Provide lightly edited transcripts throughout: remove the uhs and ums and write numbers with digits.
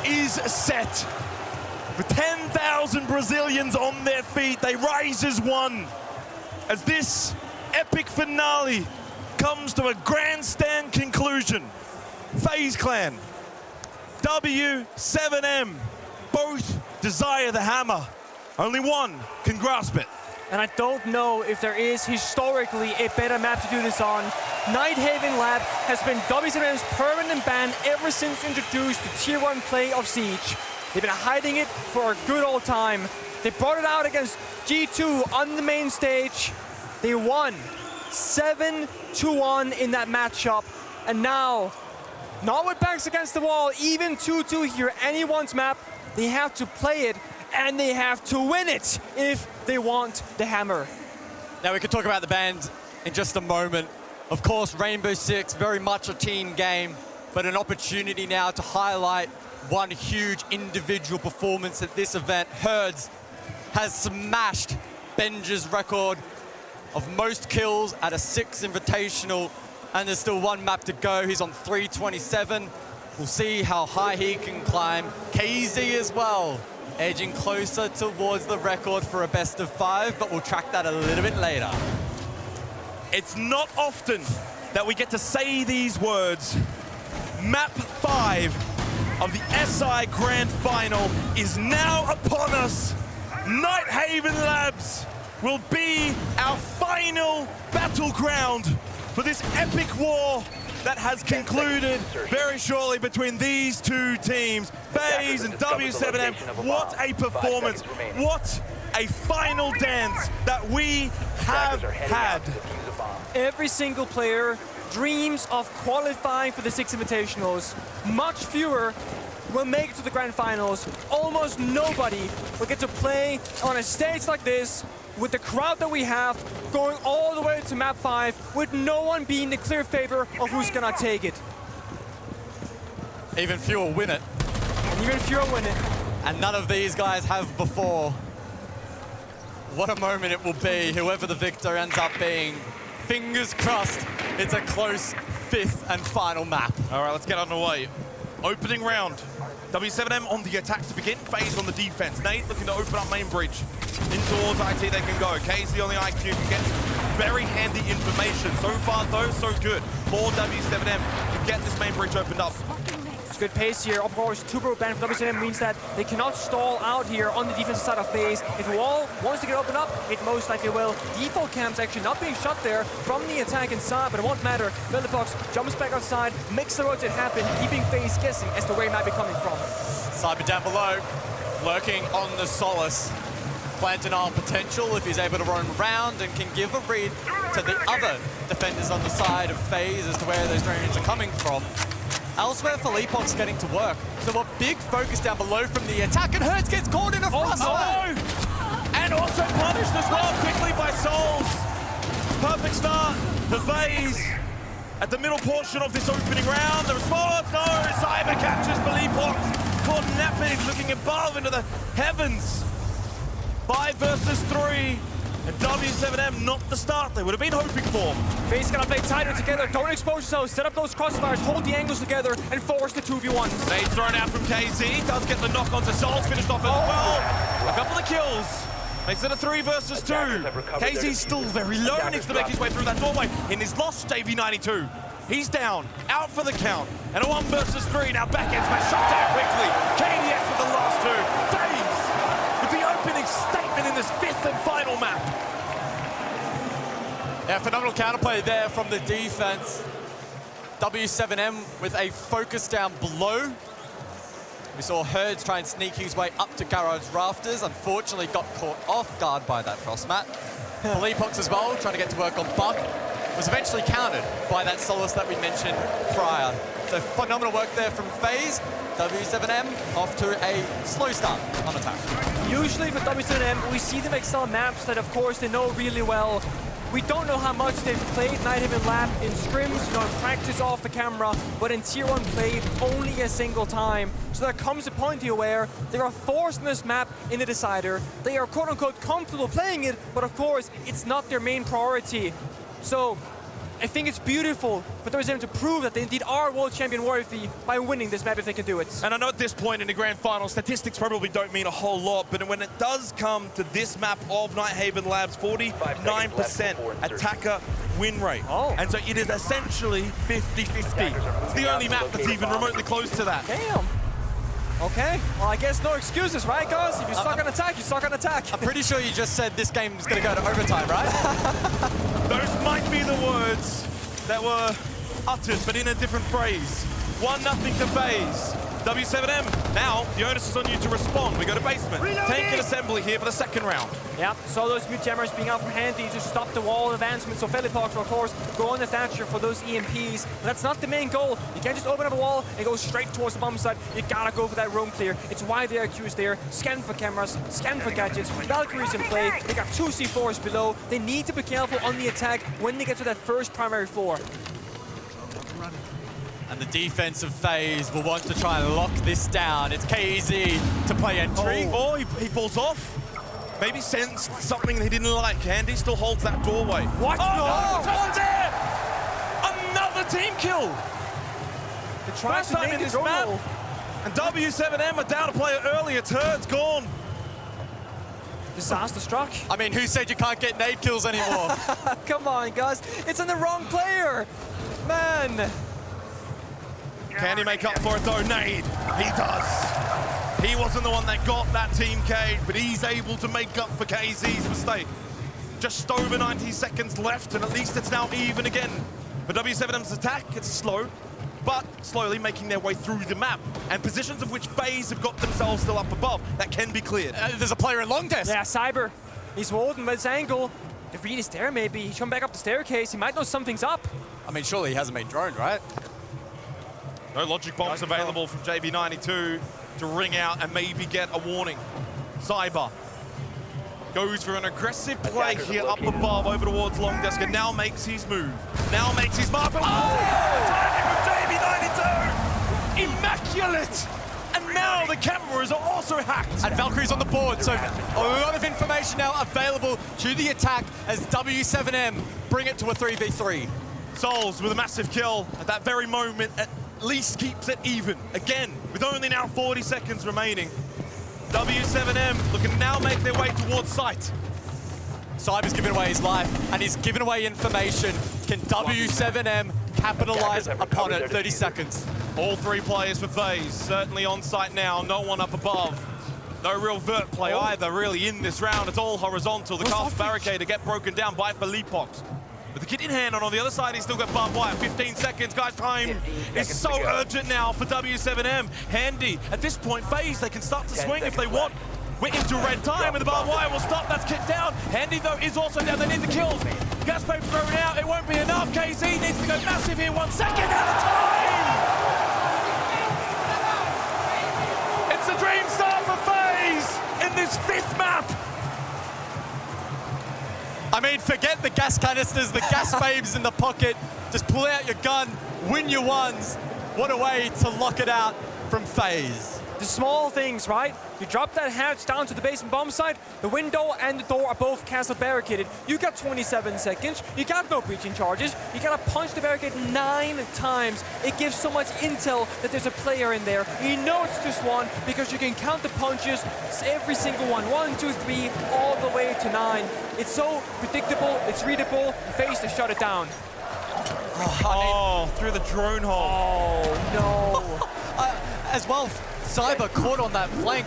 is set. With 10,000 Brazilians on their feet, they rise as one. As this epic finale comes to a grandstand conclusion. Faze Clan, W7M, both desire the hammer. Only one can grasp it. And I don't know if there is historically a better map to do this on. Nighthaven Lab has been W7M's permanent ban ever since introduced to Tier 1 play of Siege. They've been hiding it for a good old time. They brought it out against G2 on the main stage. They won 7-1 in that matchup. And now, not with backs against the wall, even 2-2 here, anyone's map, they have to play it and they have to win it if they want the hammer. Now we can talk about the band in just a moment. Of course, Rainbow Six, very much a team game, but an opportunity now to highlight one huge individual performance at this event. Herds has smashed Benja's record of most kills at a 6 Invitational, and there's still one map to go. He's on 327. We'll see how high he can climb. KZ as well, edging closer towards the record for a best of 5, but we'll track that a little bit later. It's not often that we get to say these words. Map 5 of the SI Grand Final is now upon us. Nighthaven Labs will be our final battleground for this epic war that has concluded very shortly between these two teams. Faze and W7M, what a performance. What a final dance that we have had. Every single player dreams of qualifying for the 6 Invitationals. Much fewer will make it to the Grand Finals. Almost nobody will get to play on a stage like this with the crowd that we have going all the way to map 5 with no one being the clear favor of who's gonna take it. Even fewer win it. And even fewer win it. And none of these guys have before. What a moment it will be, whoever the victor ends up being. Fingers crossed, it's a close 5th and final map. All right, let's get underway. Opening round. W7M on the attack to begin, Faze on the defense. Nate looking to open up main bridge. In towards IT they can go. KZ on the IQ can get very handy information. So far though, so good for W7M to get this main bridge opened up. It's good pace here. Of course, 2-bro ban for W7M means that they cannot stall out here on the defensive side of Faze. If the wall wants to get opened up, it most likely will. Default camps actually not being shot there from the attack inside, but it won't matter. Box jumps back outside, makes the rotate happen, keeping Faze guessing as to where he might be coming from. Cyber down below, lurking on the Solace. Planting our potential if he's able to roam around and can give a read to the other defenders on the side of Faze as to where those ranges are coming from. Elsewhere, Felipox getting to work. So a big focus down below from the attack, and Hertz gets caught in a frostbite. No! And also punished as well quickly by Souls. Perfect start for Faze at the middle portion of this opening round. The response, no, Cyber captures Felipox. Caught napping, looking above into the heavens. 5 versus 3. And W7M not the start they would have been hoping for. Faze gonna play tighter together, don't expose yourself, set up those crossfires, hold the angles together, and force the 2v1s. Nade thrown out from KZ, does get the knock onto Souls, finished off as well. A couple of kills. Makes it a 3 versus 2. KZ's still very low, needs to make his way through that doorway. In his lost JV92. He's down, out for the count. And a 1 versus 3, now backhand smash, shot down quickly. KDS with the last 2. Faze with the opening statement in this 5th and final map. Yeah, phenomenal counterplay there from the defense. W7M with a focus down below. We saw Herds try and sneak his way up to Garrod's rafters. Unfortunately got caught off guard by that frost mat. Felipox as well, trying to get to work on Buck. Was eventually countered by that Solace that we mentioned prior. So phenomenal work there from Faze. W7M off to a slow start on attack. Usually for W7M, we see them excel maps that of course they know really well. We don't know how much they've played Nighthaven Lab in scrims, in practice off the camera, but in Tier 1 played only a single time. So there comes a point here where they are forced in this map in the decider. They are quote-unquote comfortable playing it, but of course, it's not their main priority. So I think it's beautiful for W7M to prove that they indeed are world champion worthy by winning this map if they can do it. And I know at this point in the grand final, statistics probably don't mean a whole lot, but when it does come to this map of Nighthaven Labs, 49% attacker win rate. Oh. And so it is essentially 50-50. It's the only map that's even remotely close to that. Damn. Okay, well, I guess no excuses, right, guys? If you suck on attack, you suck on attack. I'm pretty sure you just said this game is going to go to overtime, right? Those might be the words that were uttered, but in a different phrase. 1-0 to Faze. W7M, now the onus is on you to respond. We go to basement. Tank and assembly here for the second round. Yeah, so those mute jammers being out from handy to stop the wall advancement. So Felipox will, of course, go on the Thatcher for those EMPs. But that's not the main goal. You can't just open up a wall and go straight towards the bomb site. You gotta go for that roam clear. It's why the IQ is there. Scan for cameras, scan for gadgets. Valkyrie's in play. They got 2 C4s below. They need to be careful on the attack when they get to that first primary floor. And the defensive phase will want to try and lock this down. It's KZ to play entry. Oh, he falls off. Maybe sensed something he didn't like. Handy still holds that doorway. What? Oh, No! no! Another team kill. They're trying First to time make in it this go map. low. And W7M are down a player earlier. Turd's gone. Disaster struck. I mean, who said you can't get nade kills anymore? Come on, guys. It's on the wrong player. Man. Can he make up for it though? Nade. He does. He wasn't the one that got that team K, but he's able to make up for KZ's mistake. Just over 90 seconds left, and at least it's now even again. For W7M's attack, it's slow, but slowly making their way through the map. And positions of which Faze have got themselves still up above, that can be cleared. There's a player in long desk. Yeah, Cyber. He's holding by his angle. The read is there, maybe. He's come back up the staircase. He might know something's up. I mean, surely he hasn't been droned, right? No logic bombs available from JB92 to ring out and maybe get a warning. Cyber goes for an aggressive play here up above over towards long desk and now makes his move. Now makes his mark. Oh! Timing from JB92! Immaculate! And now the cameras are also hacked. And Valkyrie's on the board, so a lot of information now available to the attack as W7M bring it to a 3v3. Souls with a massive kill at that very moment at least keeps it even. Again, with only now 40 seconds remaining. W7M looking to now make their way towards site. Cyber's giving away his life, and he's giving away information. Can W7M capitalize upon it? 30 seconds. All 3 players for Faze, certainly on site now, no one up above. No real vert play either, really, in this round. It's all horizontal. The cast barricade to get broken down by Felipox. With the kit in hand, and on the other side, he's still got barbed wire. 15 seconds, guys. Time is so urgent now for W7M. Handy. At this point, Faze, they can start to swing if they want. We're into red time, and the barbed wire will stop. That's kicked down. Handy, though, is also down. They need the kills. Gas pipe thrown out. It won't be enough. KZ needs to go massive here. 1 second out of time. It's a dream start for Faze in this 5th map. I mean, forget the gas canisters, the gas babes in the pocket. Just pull out your gun, win your ones. What a way to lock it out from Faze. The small things, right? You drop that hatch down to the basement bomb site, the window and the door are both castle barricaded. You got 27 seconds, you got no breaching charges, you gotta punch the barricade 9 times. It gives so much intel that there's a player in there. You know it's just one because you can count the punches, every single one. 1, 2, 3, all the way to 9. It's so predictable, it's readable, Faze to shut it down. Oh, through the drone hole. Oh, no. As well, Cyber caught on that flank.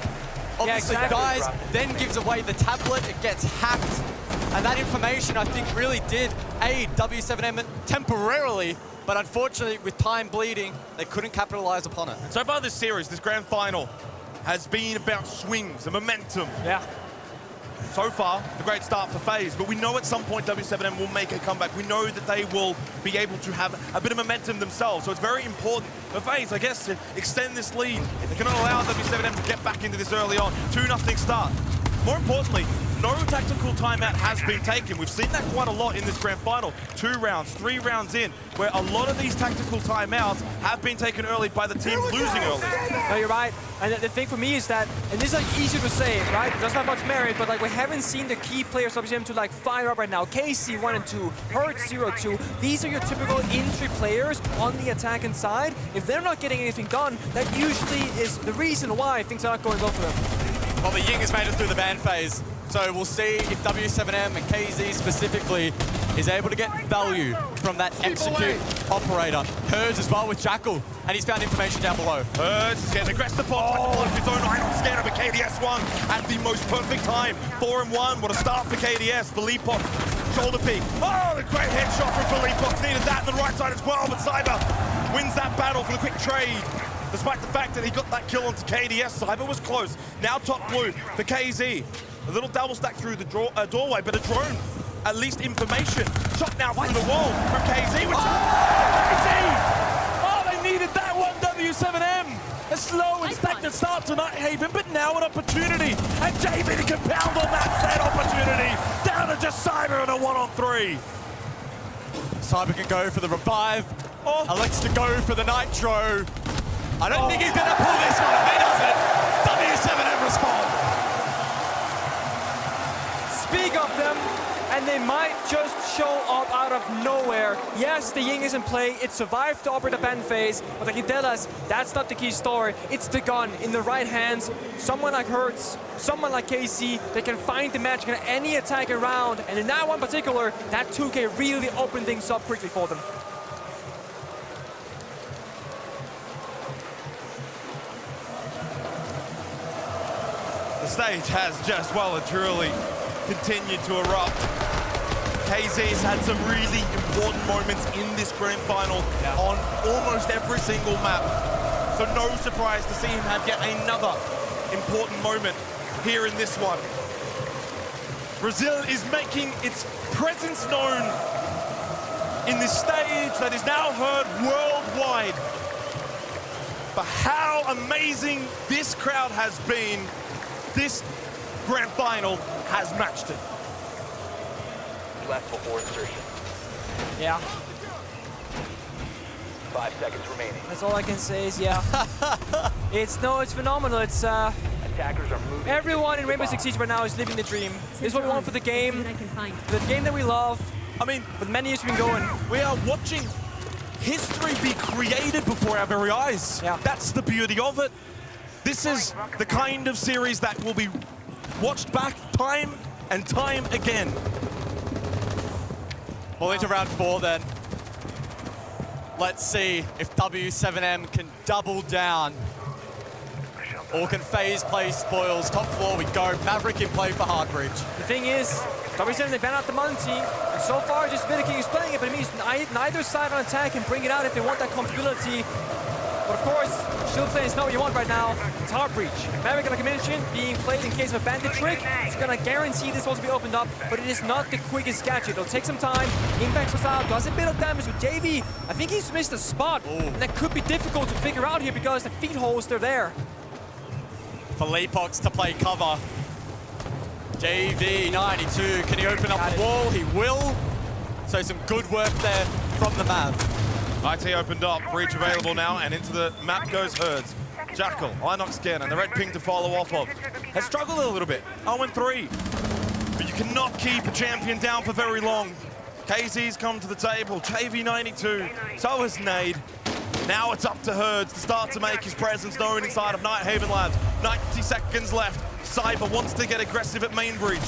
Obviously, exactly. dies, then gives away the tablet, it gets hacked. And that information, I think, really did aid W7M temporarily, but unfortunately, with time bleeding, they couldn't capitalize upon it. So far this series, this grand final, has been about swings and momentum. Yeah. So far, the great start for Faze, but we know at some point W7M will make a comeback. We know that they will be able to have a bit of momentum themselves, so it's very important for Faze, I guess, to extend this lead. They cannot allow W7M to get back into this early on. 2-0 start. more importantly, no tactical timeout has been taken. We've seen that quite a lot in this grand final. 2 rounds, 3 rounds in, where a lot of these tactical timeouts have been taken early by the team losing early. No, you're right. And the thing for me is that, and this is like easy to say, right? It doesn't have much merit, but like we haven't seen the key players of W7M to like fire up right now. KC 1 and 2, Hurts 0-2. These are your typical entry players on the attacking side. If they're not getting anything done, that usually is the reason why things are not going well for them. Well, the Ying has made it through the ban phase. So we'll see if W7M and KZ specifically is able to get value from that execute operator. Herds as well with Jackal, and he's found information down below. Herds is getting aggressive on his own iron scanner, but KDS won at the most perfect time. 4-1, what a start for KDS. Filipov, shoulder peek. Oh, the great headshot from Filipov. Needed that on the right side as well, but Cyber wins that battle for the quick trade. Despite the fact that he got that kill onto KDS, Cyber was close. Now top blue for KZ. A little double stack through the doorway, but a drone. At least information. Shot now through the wall from KZ, which KZ! Oh, they needed that one, W7M! A slow and stagnant start to Nighthaven, but now an opportunity. And JB to compound on that said opportunity. Down to just Cyber on a 1-on-3. Cyber can go for the revive. Alex to go for the nitro. I don't think he's gonna pull this one. If he doesn't, W7M respond. Speak of them, and they might just show up out of nowhere. Yes, the Ying is in play. It survived the operator ban phase, but I can tell us that's not the key story. It's the gun in the right hands. Someone like Hertz, someone like KC, they can find the magic in any attack around. And in that one particular, that 2K really opened things up quickly for them. The stage has just well and truly continued to erupt. KZ's had some really important moments in this grand final on almost every single map. So no surprise to see him have yet another important moment here in this one. Brazil is making its presence known in this stage that is now heard worldwide. For how amazing this crowd has been, this grand final has matched it. Left before insertion. Yeah. 5 seconds remaining. That's all I can say is yeah. it's phenomenal. It's Attackers are moving. everyone in Rainbow Six Siege right now is living the dream. This is what we want for the game. The game that we love. I mean, For the many years we've been going. we are watching history be created before our very eyes. Yeah. That's the beauty of it. This is the kind of series that will be watched back time and time again. Well, into round 4 then. Let's see if W7M can double down. Or can Faze play spoils? Top floor we go. Maverick in play for Hard Breach. The thing is, W7 they ban out the Monty, and so far just Vidiking is playing it, but it means neither side on attack can bring it out if they want that comfortability. But of course, still playing is not what you want right now. It's Hard Breach. Maverick, like I mentioned, being played in case of a bandit trick. It's gonna guarantee this will be opened up, but it is not the quickest gadget. It'll take some time. Impacts us out, does a bit of damage with JV. I think he's missed a spot, and that could be difficult to figure out here because the feet holes, they're there. For Leapox to play cover. JV92, can he open up the wall? He will. So some good work there from the Mav. IT opened up, breach available now, and into the map goes Herds. Jackal, Inox again, and the red ping to follow off of. Has struggled a little bit, 0-3. But you cannot keep a champion down for very long. KZ's come to the table, JV92, so has Nade. Now it's up to Herds to start to make his presence known inside of Nighthaven Labs. 90 seconds left. Cyber wants to get aggressive at main breach.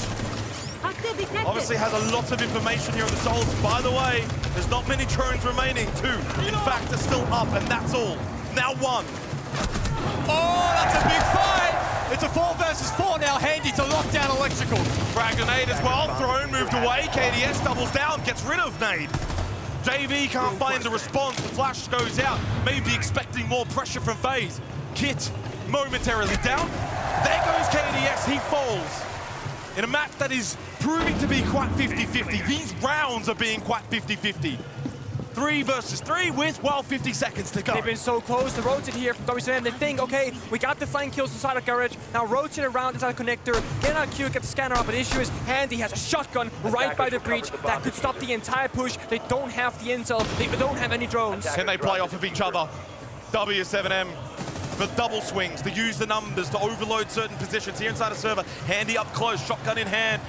Obviously has a lot of information here on the Souls. By the way, there's not many drones remaining. 2, in fact, are still up, and that's all. Now 1. Oh, that's a big fight! It's a 4 versus 4 now, handy to lock down Electrical. Frag grenade as well, thrown, moved away. KDS doubles down, gets rid of Nade. JV can't find the response, the flash goes out. Maybe expecting more pressure from Faze. Kit momentarily down. There goes KDS, he falls. In a match that is proving to be quite 50-50. These rounds are being quite 50-50. 3 versus 3 with, well, 50 seconds to go. They've been so close. The rotate here from W7M. They think, okay, we got the flank kills inside of garage. Now rotate around inside the connector. Get our Q, get the scanner up. But the issue is Handy has a shotgun right by the breach that could stop the entire push. They don't have the intel. They don't have any drones. Can they play off of each other? W7M, the double swings, to use the numbers, to overload certain positions here inside the server. Handy up close, shotgun in hand.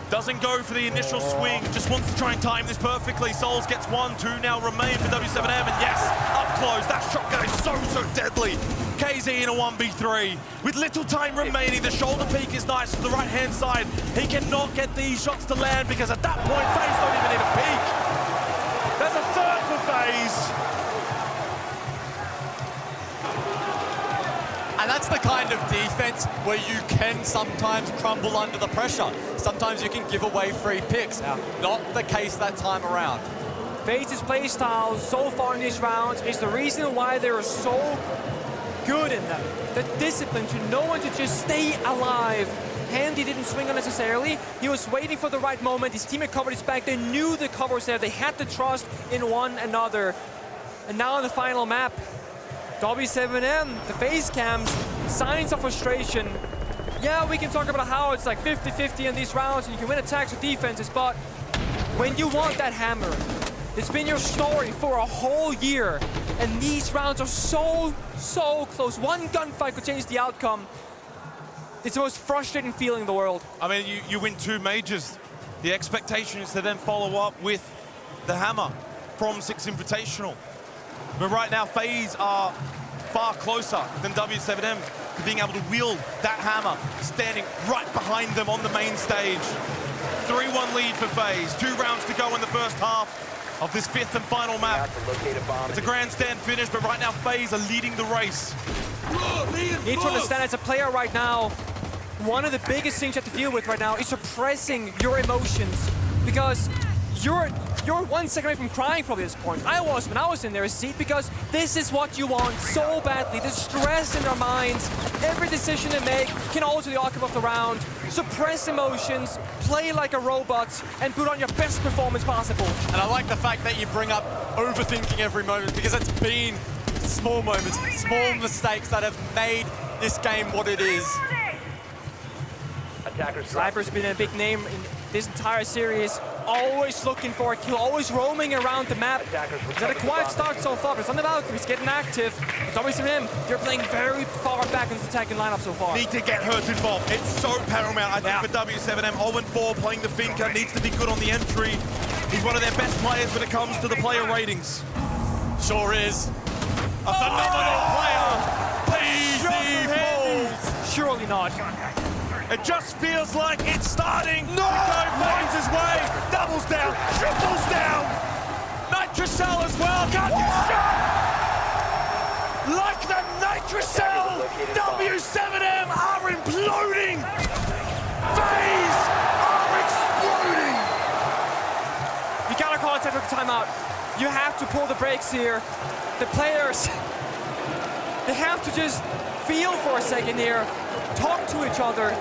Doesn't go for the initial swing, just wants to try and time this perfectly. Souls gets 1, 2 now remain for W7M, and yes, up close, that shotgun is so deadly. KZ in a 1v3, with little time remaining, the shoulder peek is nice to the right-hand side. He cannot get these shots to land, because at that point, Faze don't even need a peek. There's a third for Faze. And that's the kind of defense where you can sometimes crumble under the pressure. Sometimes you can give away free picks. Not the case that time around. Faze's playstyle so far in these rounds is the reason why they're so good in them. The discipline to know when to just stay alive. Handy didn't swing unnecessarily. He was waiting for the right moment. His teammate covered his back. They knew the cover was there. They had the trust in one another. And now on the final map, W7M, the Faze cams, signs of frustration. Yeah, we can talk about how it's like 50-50 in these rounds and you can win attacks or defenses, but when you want that hammer, it's been your story for a whole year, and these rounds are so close. One gunfight could change the outcome. It's the most frustrating feeling in the world. I mean, you win 2 majors. The expectation is to then follow up with the hammer from 6 Invitational. But right now, Faze are far closer than W7M to being able to wield that hammer, standing right behind them on the main stage. 3-1 lead for Faze. 2 rounds to go in the first half of this 5th and final map. It's a grandstand finish, but right now, Faze are leading the race. You need to understand, as a player right now, one of the biggest things you have to deal with right now is suppressing your emotions, because you're 1 second away from crying probably at this point. I was when I was in their seat, because this is what you want so badly. The stress in their minds, every decision they make can alter the outcome of the round. Suppress emotions, play like a robot, and put on your best performance possible. And I like the fact that you bring up overthinking every moment, because it's been small moments, small mistakes that have made this game what it is. Sniper's been a big name in this entire series, always looking for a kill, always roaming around the map. He's had a quiet start so far, but it's on the Valkyries getting active. W7M, they're playing very far back in the attacking lineup so far. Need to get Hurt involved. It's so paramount, I think, for W7M. 0-4 playing the Finker, needs to be good on the entry. He's one of their best players when it comes to the player ratings. Sure is. A phenomenal player. Easy falls. Surely not. It just feels like it's starting to go Faze's way. Doubles down, triples down. Nitrocell as well. Can't get shot. Like the Nitrocell, W7M are imploding. Faze are exploding. You gotta call a technical timeout. You have to pull the brakes here. The players, they have to just feel for a second here. Talk to each other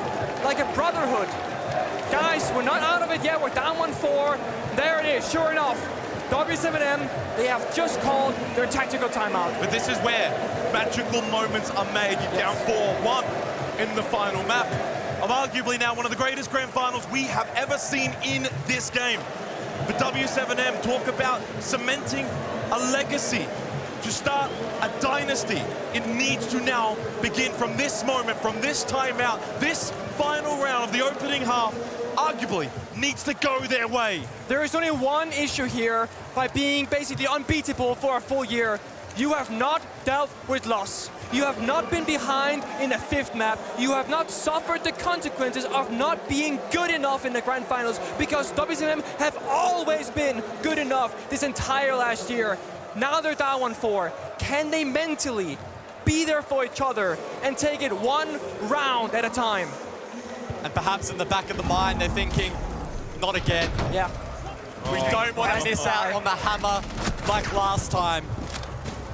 like a brotherhood. Guys, we're not out of it yet. We're down 1-4. There it is, sure enough. W7M, they have just called their tactical timeout. But this is where magical moments are made. You're down 4-1 in the final map of arguably now one of the greatest grand finals we have ever seen in this game. For W7M, talk about cementing a legacy. To start a dynasty, it needs to now begin from this moment, from this timeout. This final round of the opening half, arguably, needs to go their way. There is only one issue here by being basically unbeatable for a full year. You have not dealt with loss. You have not been behind in the 5th map. You have not suffered the consequences of not being good enough in the grand finals, because W7M have always been good enough this entire last year. Now they're down 1-4. Can they mentally be there for each other and take it 1 round at a time? And perhaps in the back of the mind, they're thinking, not again. Yeah. We don't want to miss out on the hammer like last time.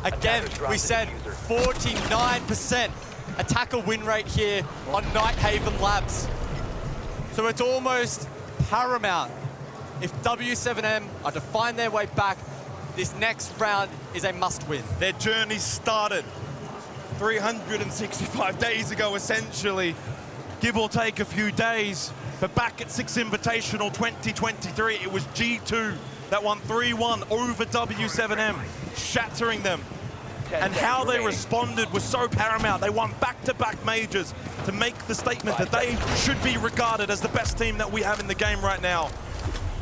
Again, we said 49% attacker win rate here on Nighthaven Labs. So it's almost paramount if W7M are to find their way back this next round is a must-win. Their journey started 365 days ago, essentially, give or take a few days. But back at Six Invitational 2023, it was G2 that won 3-1 over W7M, shattering them. And how they responded was so paramount. They won back-to-back majors to make the statement that they should be regarded as the best team that we have in the game right now.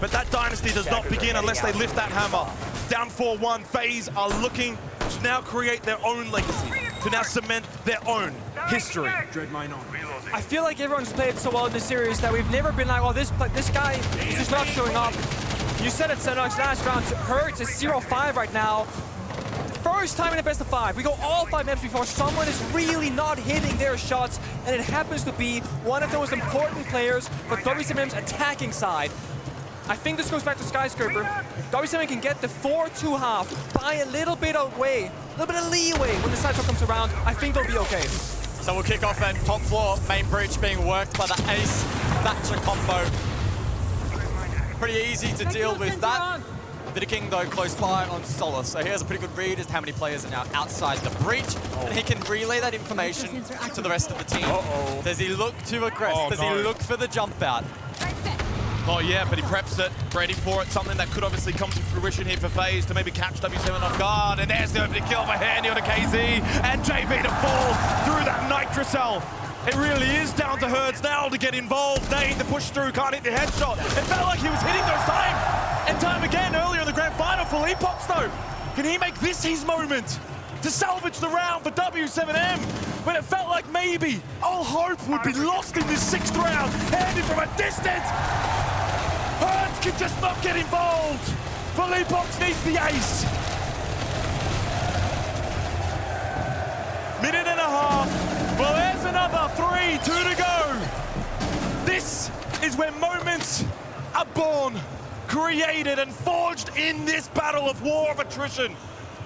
But that dynasty does not begin unless they lift that hammer. Down 4-1, Faze are looking to now create their own legacy, to now cement their own history. I feel like everyone's played so well in this series that we've never been like, oh, this guy is just not showing up. You said it, Xenox, last round. Hurts is 0-5 right now. First time in the best of 5. We go all 5 maps before someone is really not hitting their shots, and it happens to be one of the most important players for W7M's attacking side. I think this goes back to Skyscraper. If W7M can get the 4-2 half, buy a little bit of leeway when the side shot comes around, I think they'll be okay. So we'll kick off then, top floor, main breach being worked by the Ace Thatcher combo. Pretty easy to deal with that. The King, though, close by on Solace. So here's a pretty good read as to how many players are now outside the breach. And he can relay that information to the rest of the team. Does he look to aggress? Does he look for the jump out? Not yet, but he preps it, ready for it. Something that could obviously come to fruition here for FaZe to maybe catch W7 off guard. And there's the opening kill for Handy on a KZ. And JB to fall through that Nitrocell. It really is down to Hertz now to get involved. Nade to push through, can't hit the headshot. It felt like he was hitting those time and time again earlier in the grand final for Leapox though. Can he make this his moment to salvage the round for W7M? When it felt like maybe all hope would be lost in this 6th round. Handy from a distance. Hertz can just not get involved. For Leapox needs the ace. Minute and a half. Well, there's another 3, 2 to go. This is where moments are born, created and forged in this battle of war of attrition.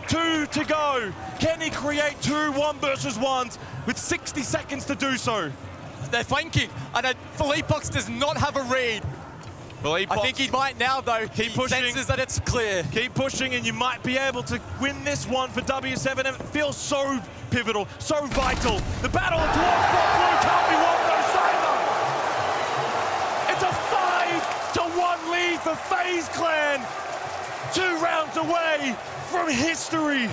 2 to go. Can he create 2 1-versus-1s with 60 seconds to do so? They're flanking, and Felipox does not have a read. I think he might now, though. Keep pushing. He senses that it's clear. Keep pushing, and you might be able to win this one for W7M. It feels so pivotal, so vital. The battle of Dwarf Blue can't be won, no, Simon. It's a 5-1 lead for FaZe Clan. 2 rounds away from history.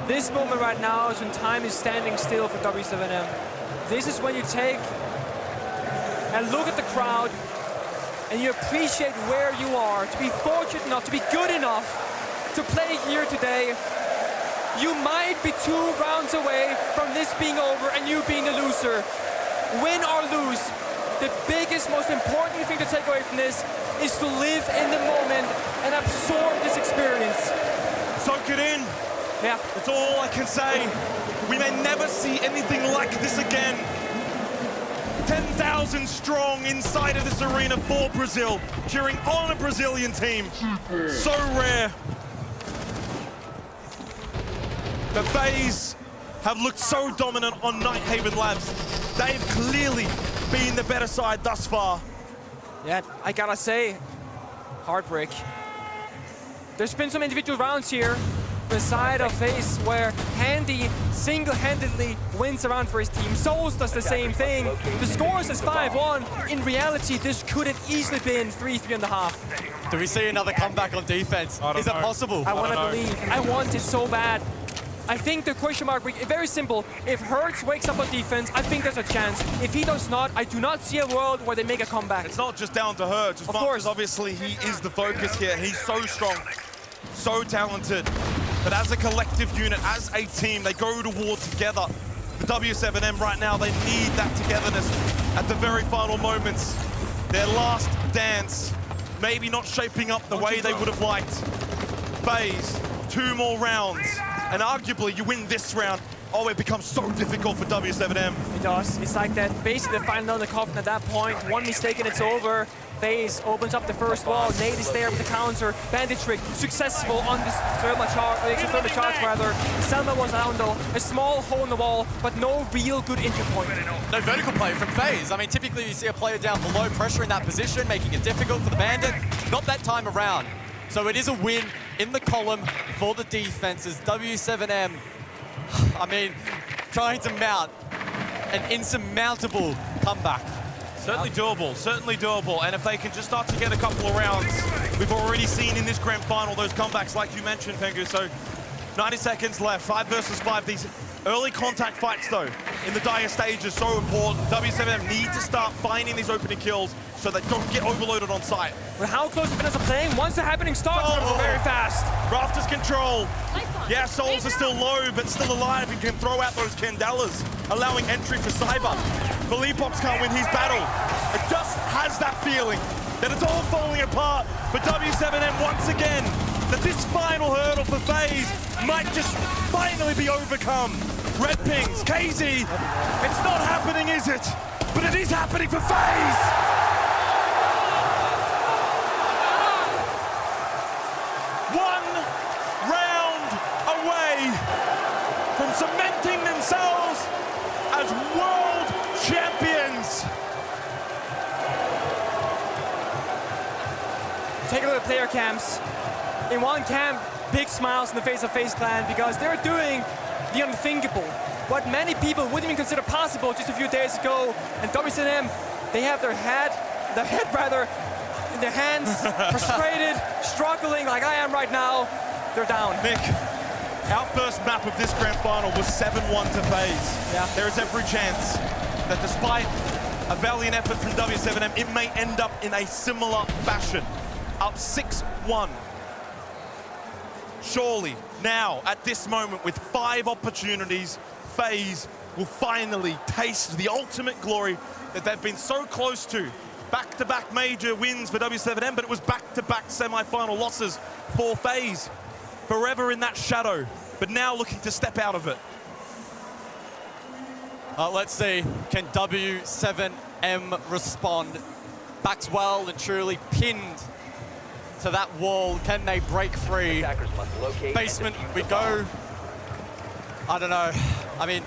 This moment right now is when time is standing still for W7M. This is when you take and look at the crowd and you appreciate where you are, to be fortunate enough, to be good enough to play here today. You might be 2 rounds away from this being over and you being the loser. Win or lose, the biggest, most important thing to take away from this is to live in the moment and absorb this experience. Soak it in. Yeah. That's all I can say. We may never see anything like this again. 10,000 strong inside of this arena for Brazil, cheering on a Brazilian team. So rare. The FaZe have looked so dominant on Nighthaven Labs. They've clearly been the better side thus far. Yeah, I gotta say, heartbreak. There's been some individual rounds here, the side of FaZe where Handy single-handedly wins around for his team. Souls does the same thing. The score is 5-1. In reality, this could have easily been 3-3.5. Do we see another comeback on defense? Is it possible? I want to believe. I want it so bad. I think the question mark, very simple. If Hertz wakes up on defense, I think there's a chance. If he does not, I do not see a world where they make a comeback. It's not just down to Hertz. As much as obviously he is the focus here. He's so strong, so talented. But as a collective unit, as a team, they go to war together. The W7M right now, they need that togetherness at the very final moments. Their last dance, maybe not shaping up the way they would have liked. FaZe, 2 more rounds. And arguably, you win this round Oh, it becomes so difficult for W7M. It does. It's like that, basically the final nail in the coffin at that point. One mistake and it's over. Faze opens up the first wall. Nate is there with the counter. Bandit trick successful on this thermal charge rather. Selma was down though. A small hole in the wall, but no real good interpoint. No vertical play from Faze. I mean, typically you see a player down below pressure in that position, making it difficult for the Bandit. Not that time around. So it is a win in the column for the defenses. W7M, I mean, trying to mount an insurmountable comeback. Certainly doable, and if they can just start to get a couple of rounds, we've already seen in this grand final those comebacks like you mentioned, Pengu, so 90 seconds left, 5 versus 5. These early contact fights though, in the dire stage is so important. W7M need to start finding these opening kills so they don't get overloaded on site. But how close the Finals are playing? Once the happening starts, it's very fast. Rafters control. Yeah, souls are still low, but still alive and can throw out those Candelas, allowing entry for Cyber. Philippox can't win his battle. It just has that feeling that it's all falling apart for W7M once again, that this final hurdle for Faze might just finally be overcome. Red pings, KZ, it's not happening, is it? But it is happening for Faze! One round away from cementing themselves as world champions. Take a look at player camps. In one camp, big smiles in the face of FaZe Clan because they're doing the unthinkable. What many people wouldn't even consider possible just a few days ago. And W7M, they have their head in their hands, frustrated, struggling like I am right now. They're down. Mick, our first map of this grand final was 7-1 to Faze. Yeah. There is every chance that despite a valiant effort from W7M, it may end up in a similar fashion. Up 6-1. Surely, now, at this moment, with 5 opportunities, Faze will finally taste the ultimate glory that they've been so close to. Back-to-back major wins for W7M, but it was back-to-back semi-final losses for Faze. Forever in that shadow, but now looking to step out of it. Let's see, can W7M respond? Back's well and truly pinned to that wall. Can they break free? Attackers must locate Basement, and defuse we the go. I don't know. I mean,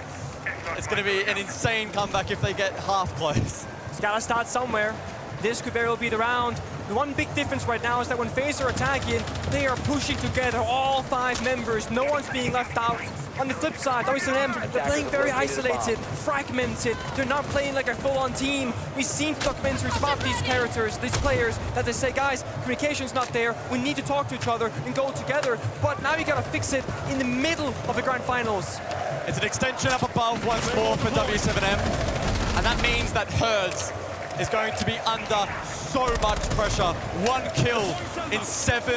it's going to be an insane comeback if they get half close. It's gotta start somewhere. This could very well be the round. The one big difference right now is that when FaZe are attacking, they are pushing together, all 5 members. No one's being left out. On the flip side, W7M, they're playing very isolated, fragmented. They're not playing like a full-on team. We've seen documentaries about these characters, these players, that they say, guys, communication's not there. We need to talk to each other and go together. But now you gotta fix it in the middle of the grand finals. It's an extension up above once more for W7M. And that means that Herds is going to be under so much pressure. 1 kill in 7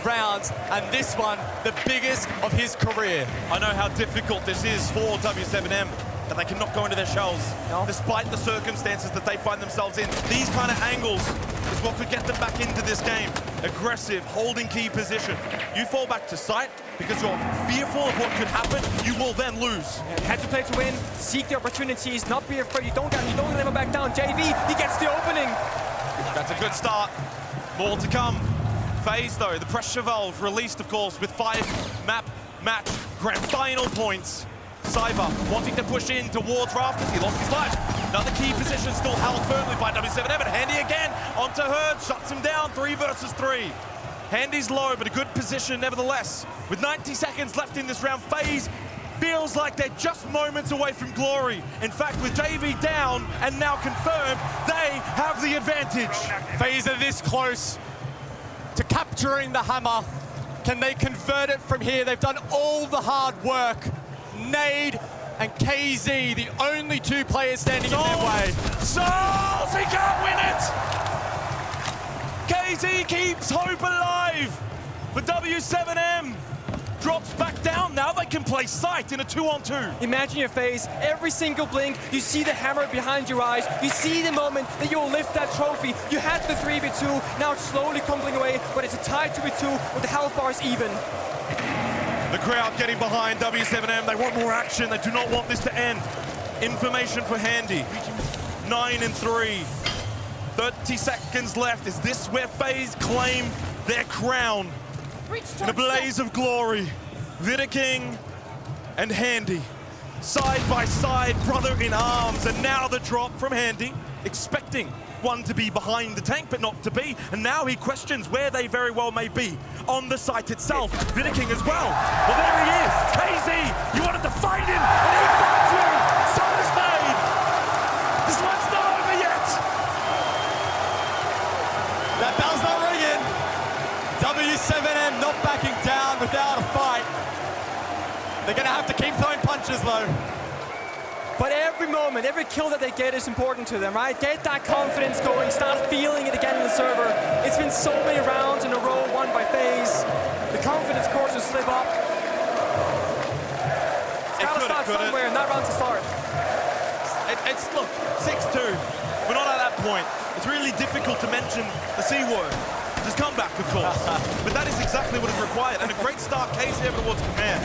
rounds, and this one, the biggest of his career. I know how difficult this is for W7M, that they cannot go into their shells, despite the circumstances that they find themselves in. These kind of angles is what could get them back into this game. Aggressive, holding key position. You fall back to sight because you're fearful of what could happen, you will then lose. Yeah, you had to play to win, seek the opportunities, not be afraid. You don't let him back down. JV, he gets the opening. That's a good start. More to come. Faze, though, the pressure valve released, of course, with 5 map match grand final points. Cyber wanting to push in towards Rafters. He lost his life. Another key position still held firmly by W7M, and Handy again onto Herd, shuts him down. 3 versus 3. Handy's low, but a good position nevertheless. With 90 seconds left in this round, Faze feels like they're just moments away from glory. In fact, with JV down and now confirmed, they have the advantage. Faze are this close to capturing the hammer. Can they convert it from here? They've done all the hard work. Nade and KZ, the only 2 players standing in their way. Souls, he can't win it! KZ keeps hope alive, but W7M drops back down. Now they can play sight in a 2-on-2. Imagine your face, every single blink, you see the hammer behind your eyes, you see the moment that you'll lift that trophy. You had the 3v2, now it's slowly crumbling away, but it's a tied 2v2 with the health bars even. The crowd getting behind W7M. They want more action. They do not want this to end. Information for Handy. 9 and 3. 30 seconds left. Is this where Faze claim their crown? In a blaze of glory. Vidiking and Handy. Side by side, brother in arms. And now the drop from Handy. Expecting one to be behind the tank, but not to be. And now he questions where they very well may be on the site itself. Vidiking as well. Well, there he is. KZ, you wanted to find him, and he found you. Son is made. This one's not over yet. That bell's not ringing. W7M not backing down without a fight. They're going to have to keep throwing punches, though. But every moment, every kill that they get is important to them, right? Get that confidence going, start feeling it again in the server. It's been so many rounds in a row won by Faze. The confidence course will slip up. It's got to start somewhere, and that round's to start. It's look, 6-2. We're not at that point. It's really difficult to mention the C word. Just come back, of course. But that is exactly what is required. And a great start, Casey over towards command.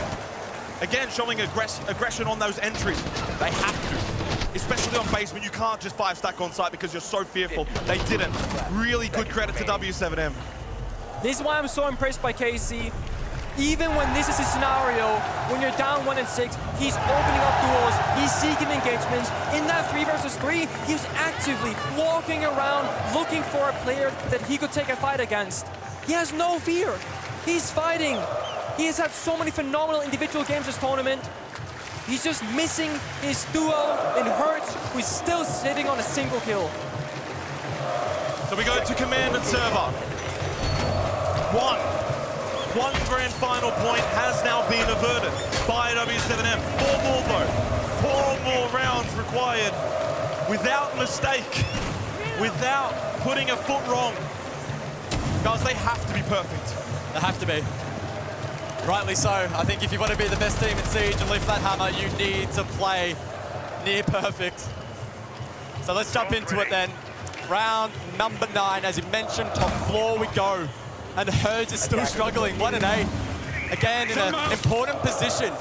Again, showing aggression on those entries. They have to, especially on basement. You can't just 5-stack on site because you're so fearful. They didn't. Really good credit to W7M. This is why I'm so impressed by KC. Even when this is a scenario, when you're down 1 and 6, he's opening up duels, he's seeking engagements. In that 3 versus 3, he's actively walking around looking for a player that he could take a fight against. He has no fear. He's fighting. He has had so many phenomenal individual games this tournament. He's just missing his duo in Hertz, who's still sitting on a single kill. So we go to command and server. One grand final point has now been averted by W7M. 4 more though. 4 more rounds required without mistake, without putting a foot wrong. Guys, they have to be perfect. They have to be. Rightly so. I think if you want to be the best team in Siege and lift that hammer, you need to play near perfect. So let's jump into it then. Round number 9, as you mentioned, top floor we go. And Hertz is still struggling, 1 and 8. Again, in an important position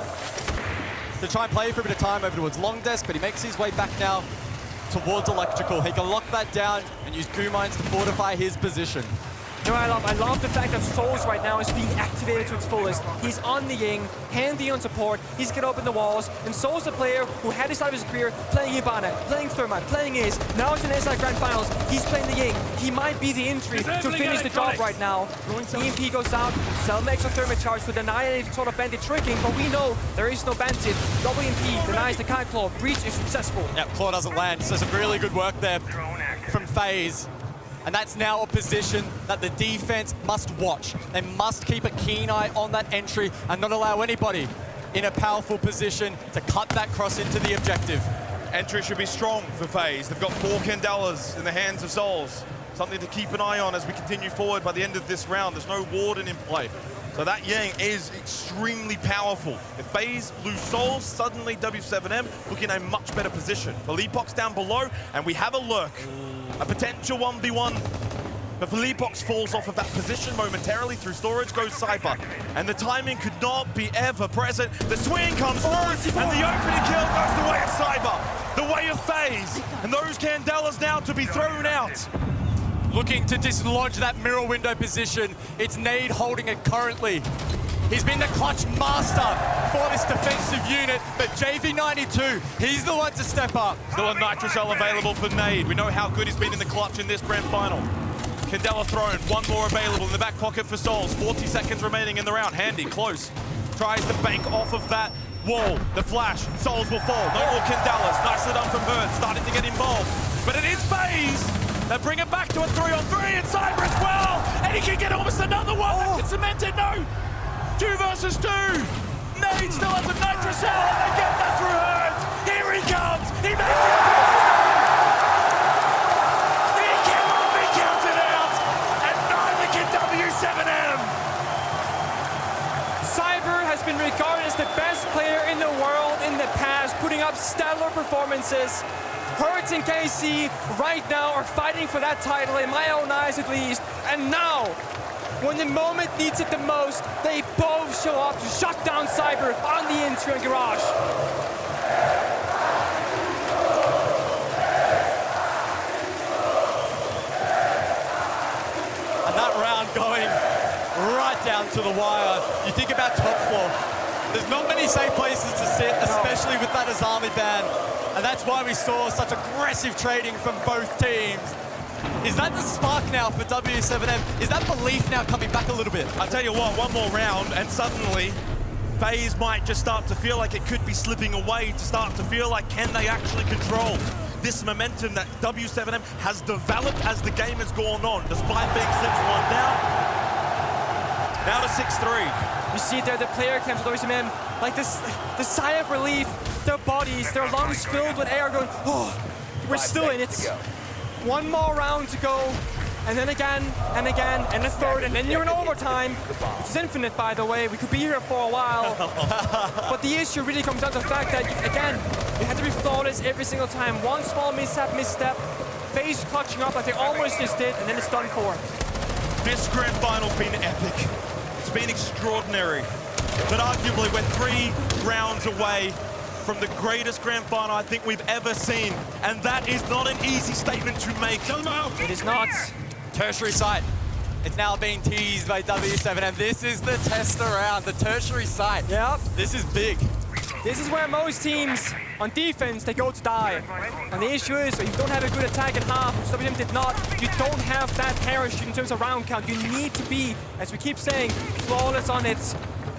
to try and play for a bit of time over towards long desk, but he makes his way back now towards electrical. He can lock that down and use goo mines to fortify his position. You know what I love the fact that Souls right now is being activated to its fullest. He's on the Ying, Handy on support, he's get open the walls, and Souls the player who had his start of his career playing Ivana, playing Thermite, playing Ace, now it's in SI Grand Finals, he's playing the Ying. He might be the entry to finish the job right now. EMP goes out, Cell makes a Thermite charge to deny any sort of bandit tricking, but we know there is no bandit. WMP denies the Kite Claw, breach is successful. Yep, Claw doesn't land, so some really good work there from Faze. And that's now a position that the defense must watch. They must keep a keen eye on that entry and not allow anybody in a powerful position to cut that cross into the objective. Entry should be strong for Faze. They've got 4 Candelas in the hands of Souls. Something to keep an eye on as we continue forward by the end of this round. There's no Warden in play. So that Yang is extremely powerful. If Faze lose Souls, suddenly W7M look in a much better position. Philippok's down below, and we have a lurk. A potential 1v1. But Philippok falls off of that position momentarily. Through storage goes Cypher. And the timing could not be ever present. The swing comes through, and the opening kill goes the way of Cypher. The way of Faze. And those Candelas now to be thrown out. Looking to dislodge that mirror window position. It's Nade holding it currently. He's been the clutch master for this defensive unit, but JV92, he's the one to step up. Still a Nitrocell available for Nade. We know how good he's been in the clutch in this grand final. Candela thrown, 1 more available in the back pocket for Souls. 40 seconds remaining in the round. Handy, close. Tries to bank off of that wall. The flash, Souls will fall. No more Candelas. Nicely done from Bird, starting to get involved. But it is Faze. They bring it back to a 3-on-3, and Cyber as well. And he can get almost another one. That can cement it, no. 2 versus 2. Nade still has a Nitrocell, and they get that through Herd. Here he comes. He makes it. He cannot be counted out, and neither can W7M. Cyber has been regarded as the best player in the world in the past, putting up stellar performances. Hertz and KC right now are fighting for that title, in my own eyes at least. And now, when the moment needs it the most, they both show up to shut down Cyber on the intro and Garage. And that round going right down to the wire. You think about top floor. There's not many safe places to sit, especially with that Azami ban. And that's why we saw such aggressive trading from both teams. Is that the spark now for W7M? Is that belief now coming back a little bit? I'll tell you what, one more round and suddenly Faze might just start to feel like it could be slipping away, to start to feel like, can they actually control this momentum that W7M has developed as the game has gone on, despite being 6-1 down. Now to 6-3. You see there the player cams with W7M, like this, the sigh of relief, their bodies, their lungs filled with air going, oh, we're still in it. One more round to go, and then again, and again, and a third, and then you're in overtime. It's infinite, by the way. We could be here for a while. But the issue really comes down to the fact that, again, you have to be flawless every single time. One small misstep, Faze clutching up like they almost just did, and then it's done for. This grand final's been epic. It's been extraordinary. But arguably, we're 3 rounds away from the greatest grand final I think we've ever seen. And that is not an easy statement to make. It is not. Tertiary site. It's now being teased by W7M. This is the test around, the tertiary site. Yep. This is big. This is where most teams on defense, they go to die. And the issue is, if you don't have a good attack at half, which WM did not, you don't have that parachute in terms of round count. You need to be, as we keep saying, flawless on it.